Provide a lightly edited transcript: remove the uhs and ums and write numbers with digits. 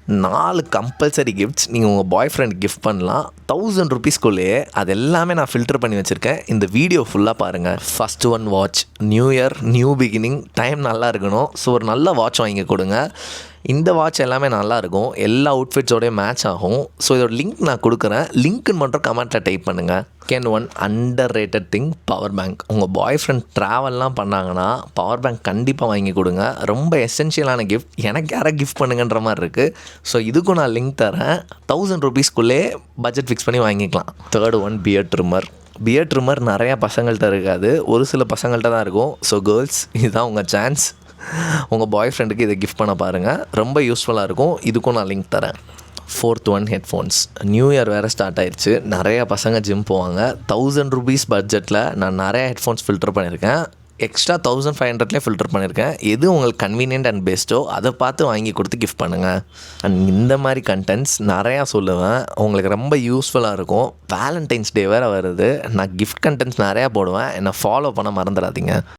4 compulsory gifts நீங்கள் உங்கள் பாய் friend gift பண்ணலாம் 1000 ருபீஸ்க்குள்ளேயே. அது எல்லாமே நான் ஃபில்டர் பண்ணி வச்சுருக்கேன். இந்த வீடியோ ஃபுல்லாக பாருங்கள். First one watch. New year new beginning, time நல்லா இருக்கணும். ஸோ ஒரு நல்ல வாட்ச் வாங்கி கொடுங்க. இந்த வாட்ச் எல்லாமே நல்லாயிருக்கும், எல்லா அவுட்ஃபிட்ஸோடய மேட்ச் ஆகும். ஸோ இதோட லிங்க் நான் கொடுக்குறேன், லிங்க்குன்னு மட்டும் கமெண்ட்டில் டைப் பண்ணுங்கள். Second one, under rated thing, power bank. உங்கள் பாய் ஃப்ரெண்ட் ட்ராவல்லாம் பண்ணாங்கன்னா பவர் பேங்க் கண்டிப்பாக வாங்கி கொடுங்க. ரொம்ப எசென்ஷியலான கிஃப்ட். எனக்கு யாரை கிஃப்ட் பண்ணுங்கன்ற மாதிரி இருக்குது. ஸோ இதுக்கும் நான் லிங்க் தரேன். 1000 ருபீஸ்க்குள்ளே பட்ஜெட் ஃபிக்ஸ் பண்ணி வாங்கிக்கலாம். Third one, beard trimmer. Beard trimmer நிறையா பசங்கள்கிட்ட இருக்காது, ஒரு சில பசங்கள்கிட்ட தான் இருக்கும். ஸோ கேர்ள்ஸ், இதுதான் உங்கள் சான்ஸ். உங்கள் பாய் ஃப்ரெண்டுக்கு இதை கிஃப்ட் பண்ண பாருங்கள், ரொம்ப யூஸ்ஃபுல்லாக இருக்கும். இதுக்கும் நான் லிங்க் தரேன். Fourth one, headphones. New year வேறு ஸ்டார்ட் ஆயிடுச்சு. நிறையா பசங்க ஜிம் போவாங்க. 1000 ருபீஸ் பட்ஜெட்டில் நான் நிறையா ஹெட்ஃபோன்ஸ் ஃபில்டர் பண்ணியிருக்கேன். எக்ஸ்ட்ரா 1500 ஃபில்டர் பண்ணியிருக்கேன். எது உங்களுக்கு கன்வீனியன்ட் அண்ட் பெஸ்ட்டோ அதை பார்த்து வாங்கி கொடுத்து கிஃப்ட் பண்ணுங்கள். அண்ட் இந்த மாதிரி கண்டென்ட்ஸ் நிறையா சொல்லுவேன், உங்களுக்கு ரொம்ப யூஸ்ஃபுல்லாக இருக்கும். வேலண்டைன்ஸ் டே வேறு வருது, நான் கிஃப்ட் கண்டென்ட்ஸ் நிறையா போடுவேன். என்னை ஃபாலோ பண்ண மறந்துடாதீங்க.